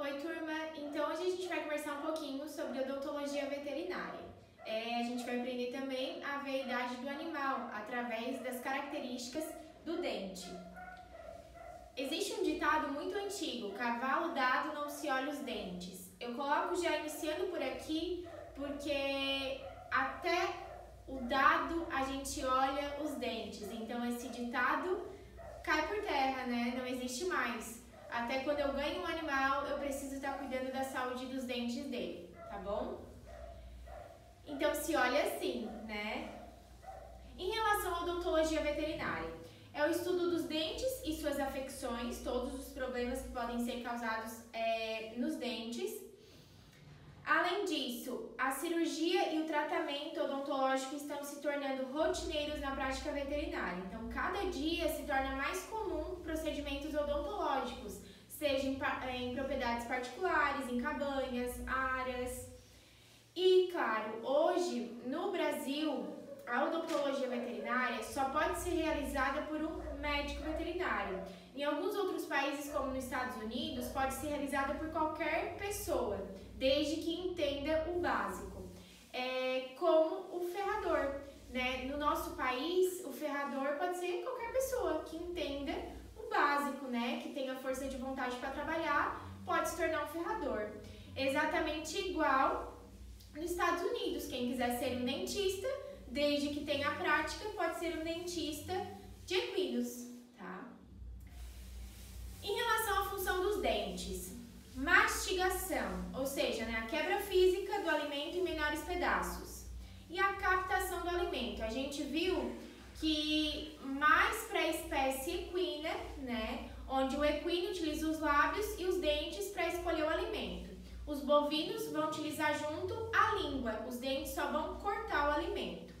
Oi, turma! Então hoje a gente vai conversar um pouquinho sobre odontologia veterinária. A gente vai aprender também a ver a idade do animal através das características do dente. Existe um ditado muito antigo: cavalo dado não se olha os dentes. Eu coloco já iniciando por aqui porque até o dado a gente olha os dentes. Então esse ditado cai por terra, né? Não existe mais. Até quando eu ganho um animal, eu preciso estar cuidando da saúde dos dentes dele, tá bom? Então se olha assim, né? Em relação à odontologia veterinária, é o estudo dos dentes e suas afecções, todos os problemas que podem ser causados nos dentes. Além disso, a cirurgia e o tratamento odontológico estão se tornando rotineiros na prática veterinária. Então, cada dia se torna mais comum procedimentos odontológicos, seja em propriedades particulares, em cabanhas, áreas. E, claro, hoje, no Brasil, a odontologia veterinária só pode ser realizada por um médico veterinário. Em alguns outros países, como nos Estados Unidos, pode ser realizada por qualquer pessoa, desde que entenda o básico. Como o ferrador, né? No nosso país, o ferrador pode ser qualquer pessoa que entenda o básico, né? Que tenha força de vontade para trabalhar, pode se tornar um ferrador. Exatamente igual nos Estados Unidos, quem quiser ser um dentista, desde que tenha a prática, pode ser um dentista de equinos, tá? Em relação à função dos dentes, mastigação, ou seja, né, a quebra física do alimento em menores pedaços, e a captação do alimento. A gente viu que mais para a espécie equina, né, onde o equino utiliza os lábios e os dentes para escolher o alimento. Os bovinos vão utilizar junto a língua, os dentes só vão cortar o alimento.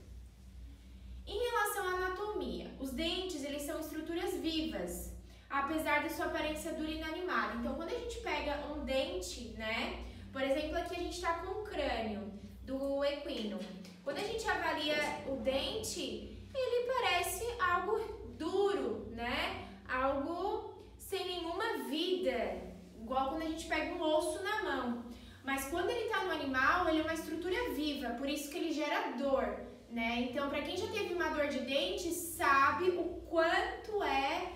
Em relação à anatomia, os dentes eles são estruturas vivas, apesar de sua aparência dura e inanimada. Então, quando a gente pega um dente, né, por exemplo, aqui a gente está com o crânio do equino. Quando a gente avalia o dente, ele parece algo duro, né, algo sem nenhuma vida, igual quando a gente pega um osso na mão. Mas quando ele está no animal, ele é uma estrutura viva, por isso que ele gera dor, né? Então, para quem já teve uma dor de dente, sabe o quanto é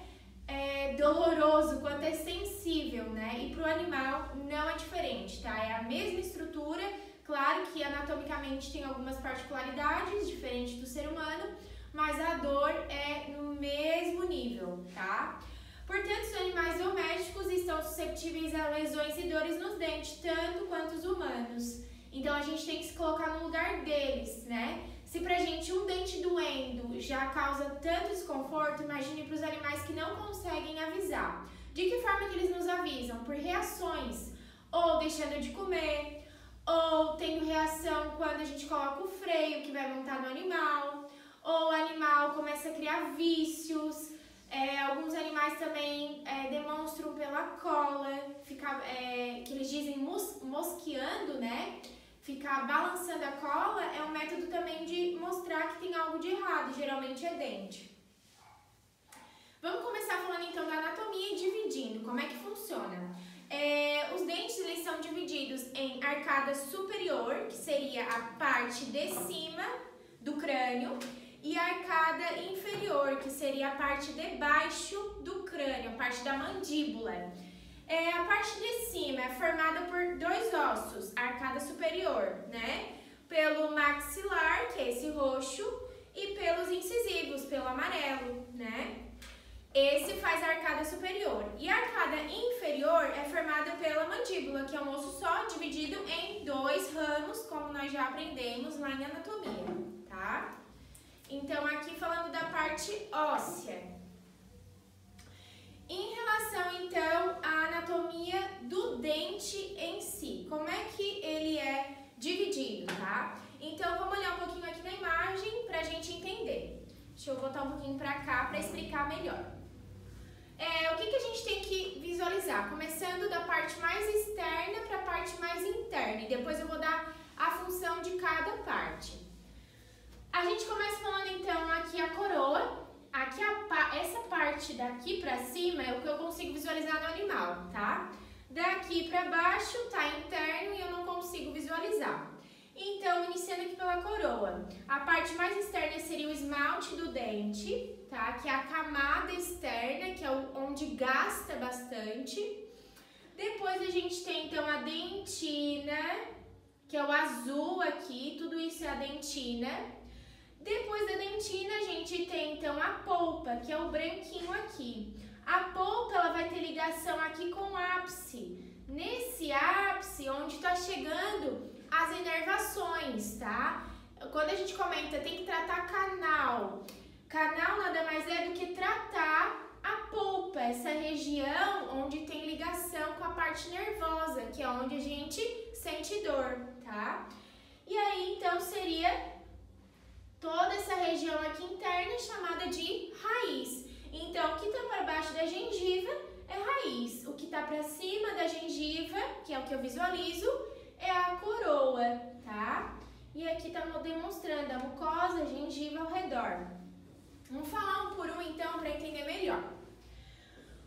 doloroso, o quanto é sensível, né? E para o animal não é diferente, tá? É a mesma estrutura, claro que anatomicamente tem algumas particularidades diferentes do ser humano, mas a dor é no mesmo nível, tá? Portanto, os animais domésticos estão suscetíveis a lesões e dores nos dentes, tanto quanto os humanos. Então, a gente tem que se colocar no lugar deles, né? Se pra gente um dente doendo já causa tanto desconforto, imagine para os animais que não conseguem avisar. De que forma que eles nos avisam? Por reações, ou deixando de comer, ou tendo reação quando a gente coloca o freio que vai montar no animal, ou o animal começa a criar vícios. Alguns animais também demonstram pela cola, que eles dizem mosqueando, né? Ficar balançando a cola é um método também de mostrar que tem algo de errado, geralmente é dente. Vamos começar falando então da anatomia e dividindo, como é que funciona. Os dentes eles são divididos em arcada superior, que seria a parte de cima do crânio, e a arcada inferior, que seria a parte de baixo do crânio, a parte da mandíbula. A parte de cima é formada por dois ossos, a arcada superior, né? Pelo maxilar, que é esse roxo, e pelos incisivos, pelo amarelo, né? Esse faz a arcada superior. E a arcada inferior é formada pela mandíbula, que é um osso só, dividido em dois ramos, como nós já aprendemos lá em anatomia, tá? Então, aqui falando da parte óssea. Em relação, então, à anatomia do dente em si, como é que ele é dividido, tá? Então, vamos olhar um pouquinho aqui na imagem pra gente entender. Deixa eu botar um pouquinho pra cá pra explicar melhor. O que a gente tem que visualizar? Começando da parte mais externa pra parte mais interna, e depois eu vou dar a função de cada parte. A gente começa falando, então, aqui a coroa. Aqui essa parte daqui pra cima é o que eu consigo visualizar no animal, tá? Daqui Daqui para baixo tá interno e eu não consigo visualizar. Então, iniciando aqui pela coroa, a parte mais externa seria o esmalte do dente, tá? Que é a camada externa, que é onde gasta bastante. Depois a gente tem então a dentina, que é o azul aqui, tudo isso é a dentina. Depois da dentina a gente tem então a polpa, que é o branquinho aqui. A polpa ela vai ter ligação aqui com o ápice. Nesse ápice, onde está chegando as inervações, tá? Quando a gente comenta, tem que tratar canal. Canal nada mais é do que tratar a polpa, essa região onde tem ligação com a parte nervosa, que é onde a gente sente dor, tá? E aí, então, seria toda essa região aqui interna chamada de raiz. Então, o que está para baixo da gengiva é raiz. O que está para cima da gengiva, que é o que eu visualizo, é a coroa, tá? E aqui está demonstrando a mucosa, a gengiva ao redor. Vamos falar um por um, então, para entender melhor.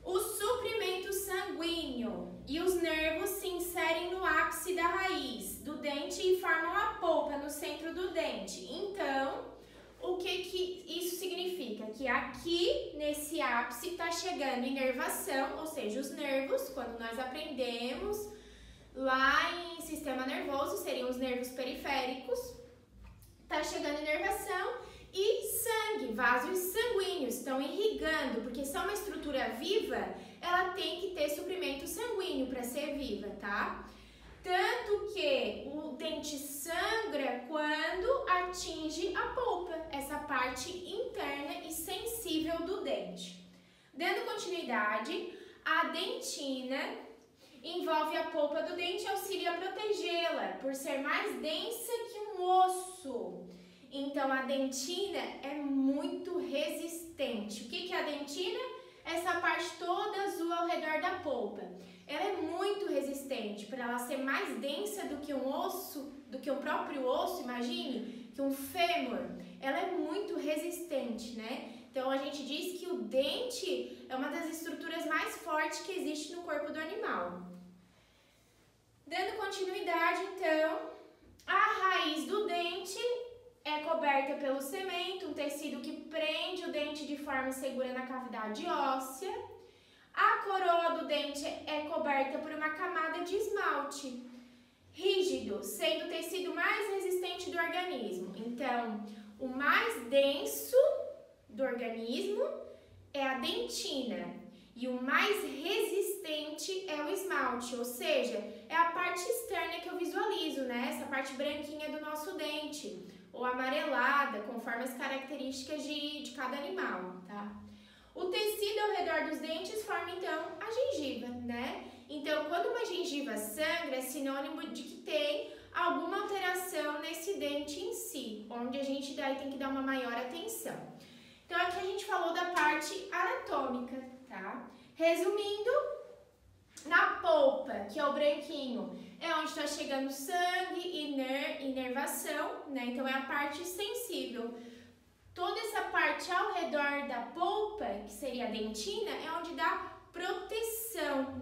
O suprimento sanguíneo e os nervos se inserem no ápice da raiz do dente e formam a polpa no centro do dente. Então, o que isso significa? Que aqui, nesse ápice, está chegando inervação, ou seja, os nervos, quando nós aprendemos lá em sistema nervoso, seriam os nervos periféricos, está chegando inervação e sangue, vasos sanguíneos estão irrigando, porque se é uma estrutura viva, ela tem que ter suprimento sanguíneo para ser viva, tá? Tanto que o dente sangra quando atinge a polpa, essa parte interna e sensível do dente. Dando continuidade, a dentina envolve a polpa do dente e auxilia a protegê-la, por ser mais densa que um osso. Então, a dentina é muito resistente. O que é a dentina? Essa parte toda azul ao redor da polpa. Ela é muito resistente, para ela ser mais densa do que um osso, do que o próprio osso, imagine, que um fêmur. Ela é muito resistente, né? Então, a gente diz que o dente é uma das estruturas mais fortes que existe no corpo do animal. Dando continuidade, então, a raiz do dente é coberta pelo cemento, um tecido que prende o dente de forma segura na cavidade óssea. A coroa do dente é coberta por uma camada de esmalte rígido, sendo o tecido mais resistente do organismo. Então, o mais denso do organismo é a dentina e o mais resistente é o esmalte, ou seja, é a parte externa que eu visualizo, né? Essa parte branquinha do nosso dente, ou amarelada, conforme as características de cada animal, tá? O tecido ao redor dos dentes forma, então, a gengiva, né? Então, quando uma gengiva sangra, é sinônimo de que tem alguma alteração nesse dente em si, onde a gente daí tem que dar uma maior atenção. Então, aqui a gente falou da parte anatômica, tá? Resumindo, na polpa, que é o branquinho, é onde está chegando sangue e inervação, né? Então, é a parte sensível. Toda essa parte ao redor da polpa, que seria a dentina, é onde dá proteção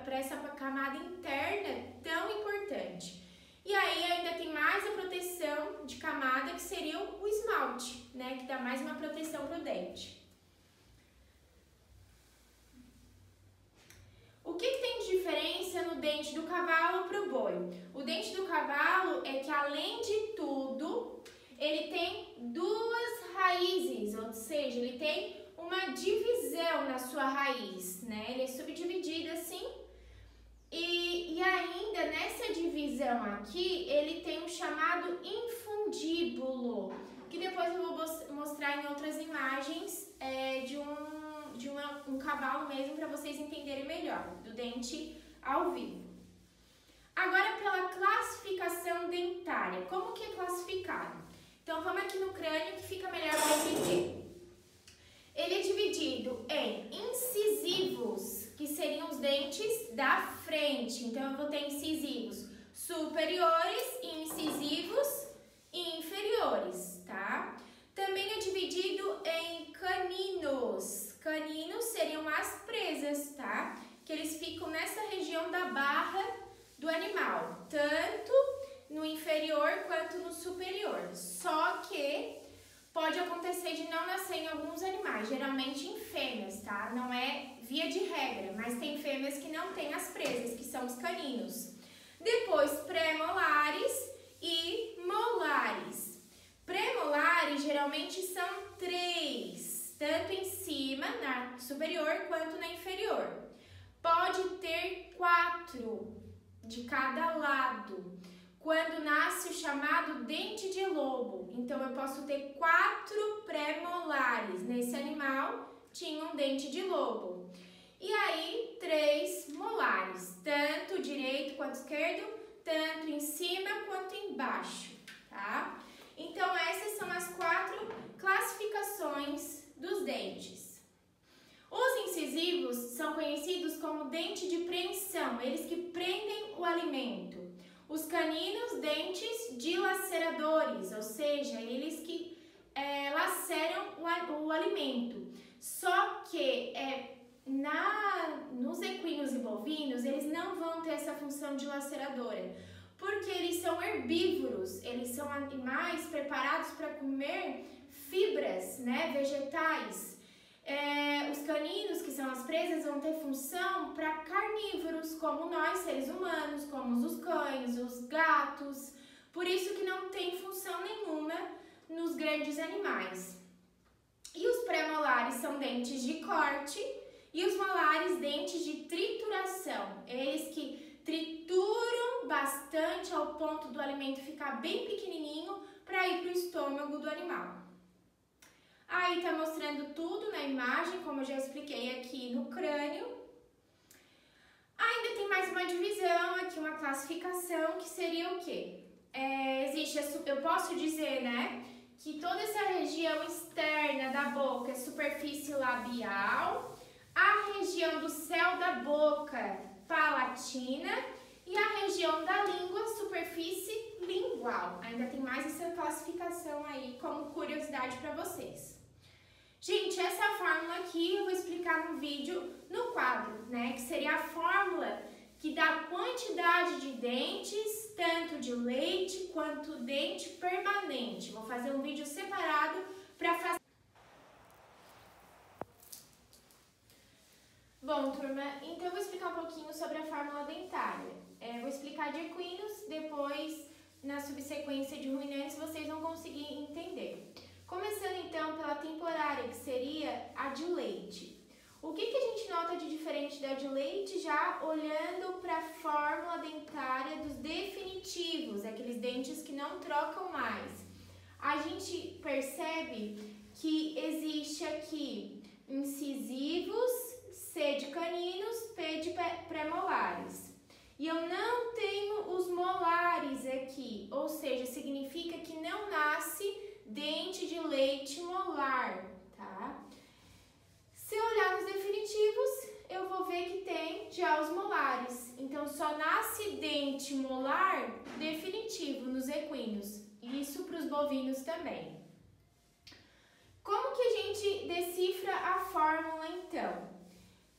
para essa camada interna tão importante. E aí ainda tem mais a proteção de camada, que seria o esmalte, né? Que dá mais uma proteção para o dente. O que tem de diferença no dente do cavalo para o boi? O dente do cavalo é que, além de tudo, ele tem duas raízes, ou seja, ele tem uma divisão na sua raiz, né? Ele é subdividido assim. E ainda nessa divisão aqui, ele tem um chamado infundíbulo, que depois eu vou mostrar em outras imagens de um cavalo mesmo, para vocês entenderem melhor, do dente ao vivo. Agora, pela classificação dentária, como que é classificado? Então, vamos aqui no crânio que fica melhor para entender. Ele é dividido em incisivos, que seriam os dentes da frente. Então, eu vou ter incisivos superiores e incisivos inferiores, tá? Também é dividido em caninos. Caninos seriam as presas, tá? Que eles ficam nessa região da barra do animal, tanto no inferior quanto no superior. Só que pode acontecer de não nascer em alguns animais, geralmente em fêmeas, tá? Não é via de regra, mas tem fêmeas que não têm as presas, que são os caninos. Depois, pré-molares e molares. Pré-molares geralmente são 3, tanto em cima, na superior, quanto na inferior. Pode ter 4 de cada lado, quando nasce o chamado dente de lobo. Então, eu posso ter 4 pré-molares. Nesse animal, tinha um dente de lobo. E aí, 3 molares, tanto direito quanto esquerdo, tanto em cima quanto embaixo, tá? Então, essas são as 4 classificações dos dentes. Os incisivos são conhecidos como dente de preensão, eles que prendem o alimento. Os caninos, dentes dilaceradores, ou seja, eles que laceram o alimento. Só que nos equinos e bovinos, eles não vão ter essa função dilaceradora, porque eles são herbívoros, eles são animais preparados para comer fibras, né, vegetais. Os caninos, que são as presas, vão ter função para carnívoros, como nós, seres humanos, como os cães, os gatos. Por isso que não tem função nenhuma nos grandes animais. E os pré-molares são dentes de corte e os molares, dentes de trituração. Eles que trituram bastante ao ponto do alimento ficar bem pequenininho para ir para o estômago do animal. Aí tá mostrando tudo na imagem, como eu já expliquei aqui no crânio. Ainda tem mais uma divisão aqui, uma classificação, que seria o quê? Eu posso dizer, né, que toda essa região externa da boca é superfície labial, a região do céu da boca, palatina, e a região da língua, superfície lingual. Ainda tem mais essa classificação aí como curiosidade para vocês. Gente, essa fórmula aqui eu vou explicar no vídeo, no quadro, né? Que seria a fórmula que dá quantidade de dentes, tanto de leite quanto dente permanente. Vou fazer um vídeo separado para fazer. Bom, turma, então eu vou explicar um pouquinho sobre a fórmula dentária. Vou explicar de equinos, depois, na subsequência de ruminantes, vocês vão conseguir entender. Começando então pela temporária, que seria a de leite. O que a gente nota de diferente da de leite, já olhando para a fórmula dentária dos definitivos, aqueles dentes que não trocam mais? A gente percebe que existe aqui incisivos, C de caninos, P de pré-molares. E eu não tenho os molares aqui, ou seja, significa que não nasce dente de leite molar, tá? Se eu olhar nos definitivos, eu vou ver que tem já os molares. Então, só nasce dente molar definitivo nos equinos. Isso para os bovinos também. Como que a gente decifra a fórmula, então?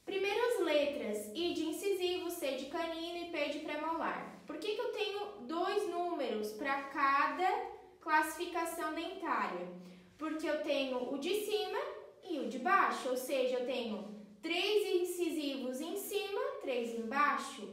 Primeiro as letras, I de incisivo, C de canino e P de premolar. Por que eu tenho 2 números para cada classificação dentária? Porque eu tenho o de cima e o de baixo, ou seja, eu tenho 3 incisivos em cima, 3 embaixo.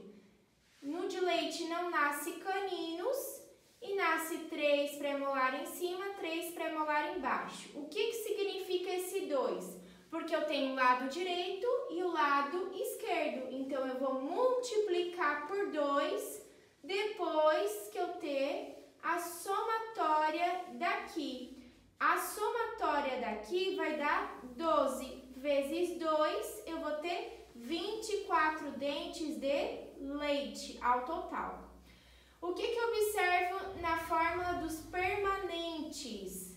No de leite não nasce caninos e nasce 3 premolar em cima, 3 premolar embaixo. O que significa esse 2? Porque eu tenho o lado direito e o lado esquerdo. Então, eu vou multiplicar por 2 depois que eu ter a somatória daqui. A somatória daqui vai dar 12 vezes 2, eu vou ter 24 dentes de leite ao total. O que eu observo na fórmula dos permanentes?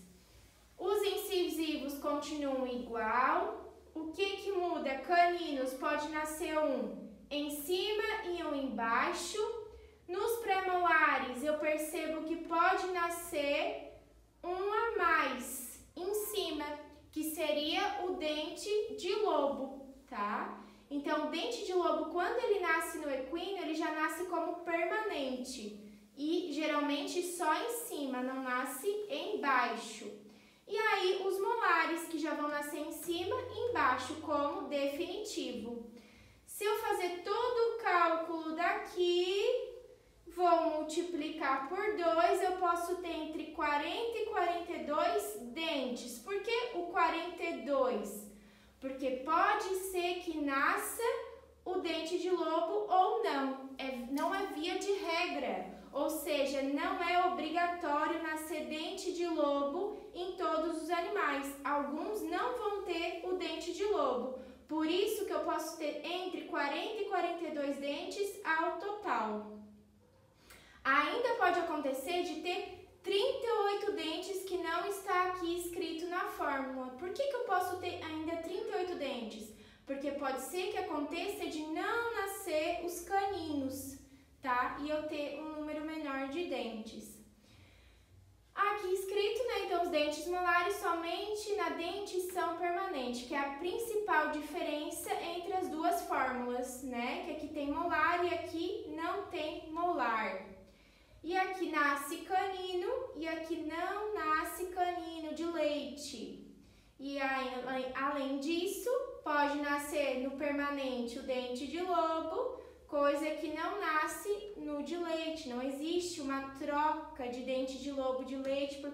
Os incisivos continuam igual. O que muda? Caninos pode nascer um em cima e um embaixo. Nos premolares eu percebo que pode nascer um a mais em cima, que seria o dente de lobo, tá? Então, o dente de lobo, quando ele nasce no equino, ele já nasce como permanente. E, geralmente, só em cima, não nasce embaixo. E aí, os molares, que já vão nascer em cima e embaixo, como definitivo. Se eu fazer todo o cálculo daqui, vou multiplicar por 2, eu posso ter entre 40 e 42 dentes. Por que o 42? Porque pode ser que nasça o dente de lobo ou não. Não é via de regra. Ou seja, não é obrigatório nascer dente de lobo em todos os animais. Alguns não vão ter o dente de lobo. Por isso que eu posso ter entre 40 e 42 dentes ao total. Ainda pode acontecer de ter 38 dentes que não está aqui escrito na fórmula. Por que eu posso ter ainda 38 dentes? Porque pode ser que aconteça de não nascer os caninos, tá? E eu ter um número menor de dentes. Aqui escrito, né? Então, os dentes molares somente na dentição permanente, que é a principal diferença entre as duas fórmulas, né? Que aqui tem molar e aqui não tem molar. E aqui nasce canino e aqui não nasce canino de leite. E aí, além disso, pode nascer no permanente o dente de lobo, coisa que não nasce no de leite. Não existe uma troca de dente de lobo de leite por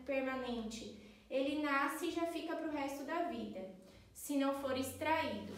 permanente. Ele nasce e já fica para o resto da vida, se não for extraído.